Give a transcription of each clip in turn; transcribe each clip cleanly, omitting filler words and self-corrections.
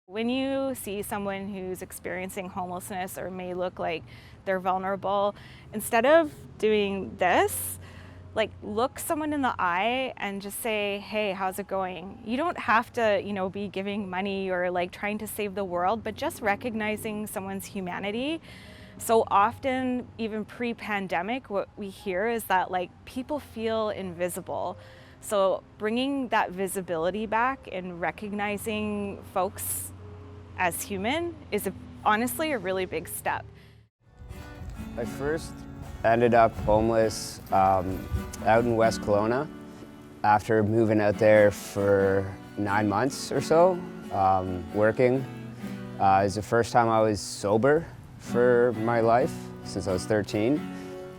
When you see someone who's experiencing homelessness or may look like they're vulnerable, instead of doing this, like look someone in the eye and just say, hey, how's it going? You don't have to, be giving money or like trying to save the world, but just recognizing someone's humanity. So often, even pre-pandemic, what we hear is that like people feel invisible. So bringing that visibility back and recognizing folks as human is honestly a really big step. I first ended up homeless out in West Kelowna after moving out there for 9 months or so, working. It was the first time I was sober for my life since I was 13,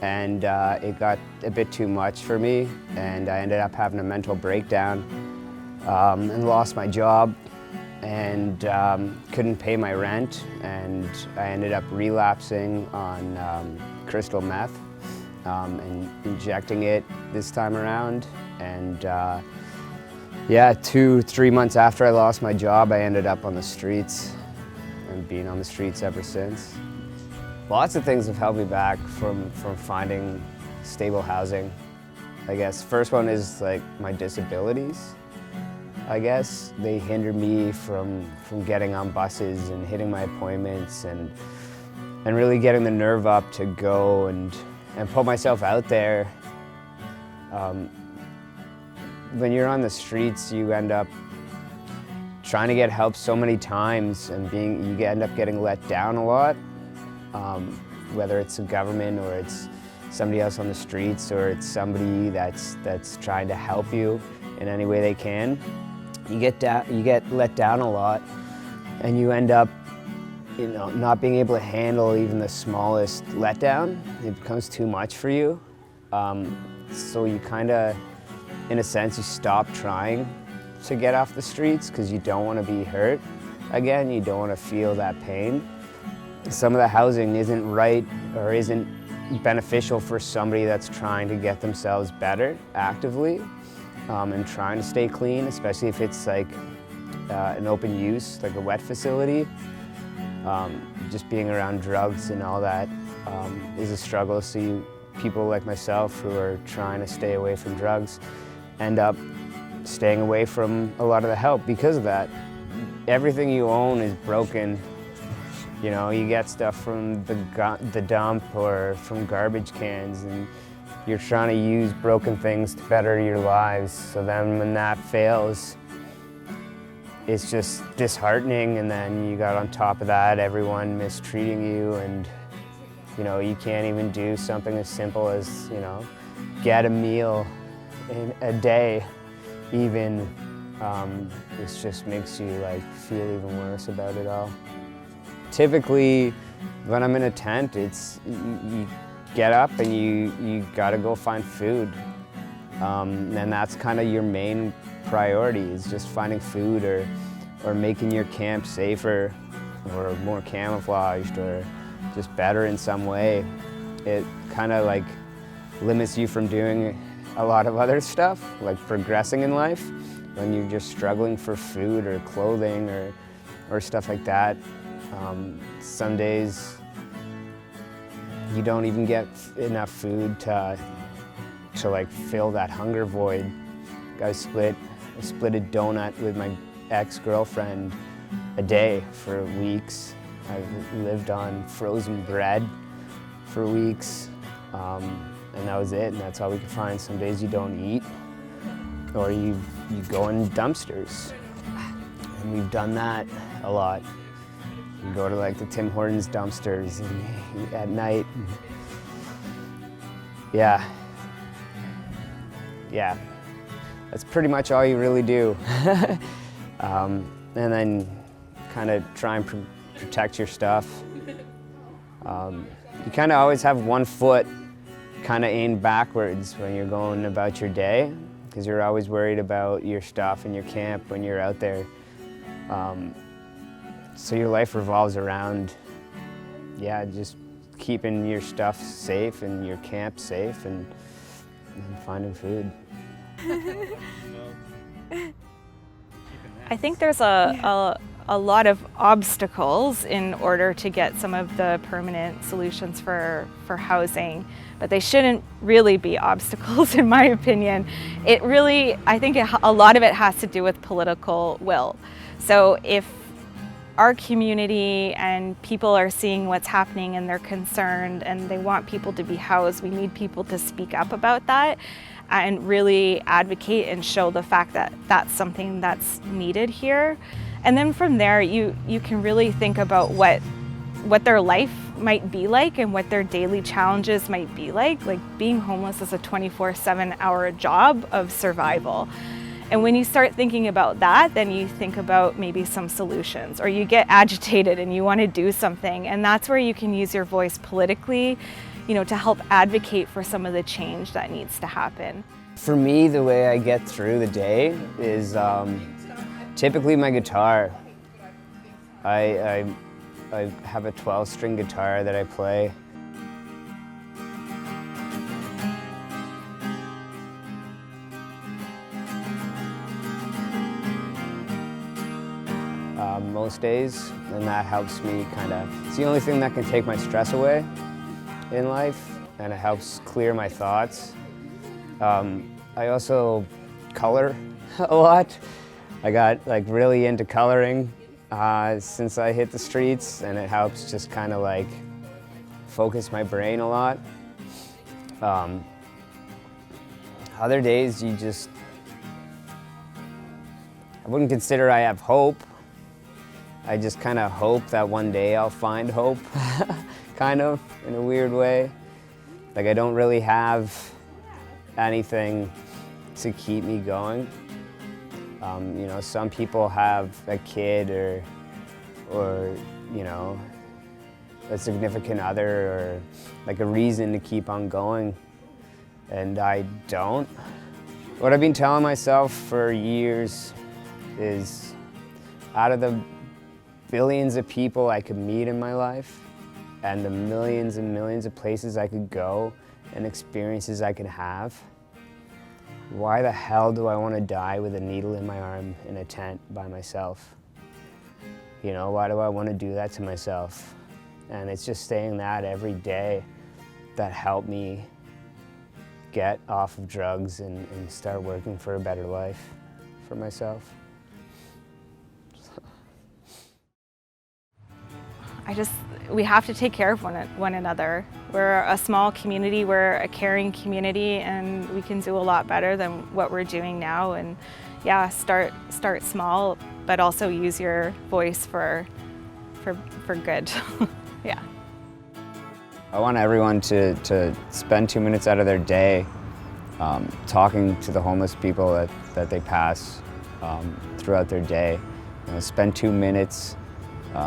and it got a bit too much for me, and I ended up having a mental breakdown and lost my job and couldn't pay my rent, and I ended up relapsing on crystal meth and injecting it this time around. And yeah, 2-3 months after I lost my job, I ended up on the streets and been on the streets ever since. Lots of things have held me back from finding stable housing. I guess first one is like my disabilities. I guess they hinder me from getting on buses and hitting my appointments and really getting the nerve up to go and put myself out there. When you're on the streets, you end up trying to get help so many times and you end up getting let down a lot, whether it's the government or it's somebody else on the streets or it's somebody that's trying to help you in any way they can. You get let down a lot, and you end up, not being able to handle even the smallest letdown. It becomes too much for you. So you kind of, in a sense, you stop trying to get off the streets because you don't want to be hurt again. You don't want to feel that pain. Some of the housing isn't right or isn't beneficial for somebody that's trying to get themselves better actively. And trying to stay clean, especially if it's like an open use, like a wet facility. Just being around drugs and all that is a struggle. So people like myself who are trying to stay away from drugs end up staying away from a lot of the help because of that. Everything you own is broken. You get stuff from the dump or from garbage cans, and you're trying to use broken things to better your lives. So then when that fails, it's just disheartening, and then you got on top of that everyone mistreating you, and you can't even do something as simple as get a meal in a day even. It just makes you feel even worse about it all. Typically when I'm in a tent, it's you get up and you gotta go find food. And that's kind of your main priority, is just finding food or making your camp safer or more camouflaged or just better in some way. It kind of limits you from doing a lot of other stuff, like progressing in life, when you're just struggling for food or clothing or stuff like that. Some days you don't even get enough food to fill that hunger void. I split a donut with my ex-girlfriend a day for weeks. I've lived on frozen bread for weeks, and that was it, and that's all we could find. Some days you don't eat, or you go in dumpsters, and we've done that a lot. You go to the Tim Hortons dumpsters at night. Yeah, that's pretty much all you really do. And then kind of try and protect your stuff. You kind of always have one foot kind of aimed backwards when you're going about your day, because you're always worried about your stuff and your camp when you're out there. So your life revolves around, just keeping your stuff safe and your camp safe and finding food. I think there's a a lot of obstacles in order to get some of the permanent solutions for housing, but they shouldn't really be obstacles in my opinion. I think a lot of it has to do with political will. So if our community and people are seeing what's happening and they're concerned and they want people to be housed, we need people to speak up about that and really advocate and show the fact that that's something that's needed here. And then from there, you can really think about what their life might be like and what their daily challenges might be like. Like being homeless is a 24/7 hour job of survival. And when you start thinking about that, then you think about maybe some solutions, or you get agitated and you want to do something. And that's where you can use your voice politically, to help advocate for some of the change that needs to happen. For me, the way I get through the day is typically my guitar. I have a 12-string guitar that I play. Most days, and that helps me it's the only thing that can take my stress away in life, and it helps clear my thoughts. I also color a lot. I got really into coloring since I hit the streets, and it helps just focus my brain a lot. Other days I wouldn't consider I have hope. I just hope that one day I'll find hope, in a weird way. I don't really have anything to keep me going. Some people have a kid or a significant other, or a reason to keep on going, and I don't. What I've been telling myself for years is, out of the billions of people I could meet in my life, and the millions and millions of places I could go and experiences I could have, why the hell do I want to die with a needle in my arm in a tent by myself? Why do I want to do that to myself? And it's just saying that every day that helped me get off of drugs and start working for a better life for myself. We have to take care of one another. We're a small community, we're a caring community, and we can do a lot better than what we're doing now. And yeah, start small, but also use your voice for good. Yeah. I want everyone to spend 2 minutes out of their day talking to the homeless people that they pass throughout their day. Spend 2 minutes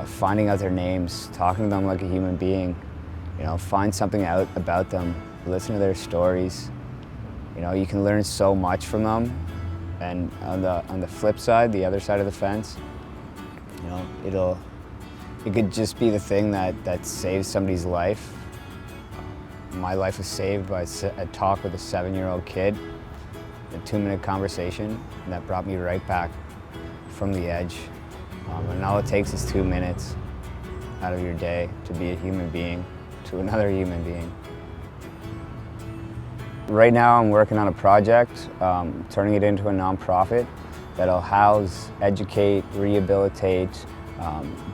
finding out their names, talking to them like a human being. Find something out about them, listen to their stories. You can learn so much from them. And on the flip side, the other side of the fence, it could just be the thing that saves somebody's life. My life was saved by a talk with a 7-year-old kid, a 2-minute conversation, and that brought me right back from the edge. And all it takes is 2 minutes out of your day to be a human being to another human being. Right now I'm working on a project, turning it into a nonprofit that'll house, educate, rehabilitate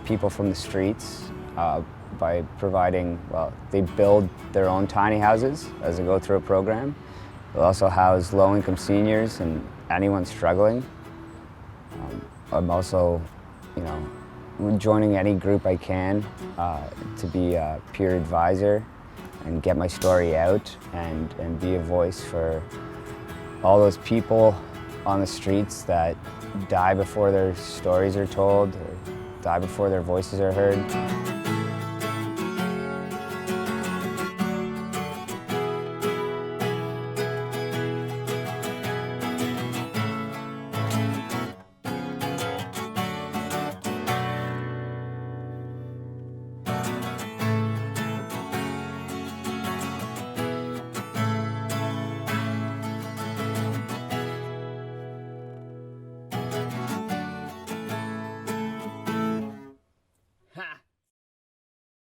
people from the streets by providing, they build their own tiny houses as they go through a program. They'll also house low-income seniors and anyone struggling. I'm also joining any group I can to be a peer advisor and get my story out and be a voice for all those people on the streets that die before their stories are told or die before their voices are heard.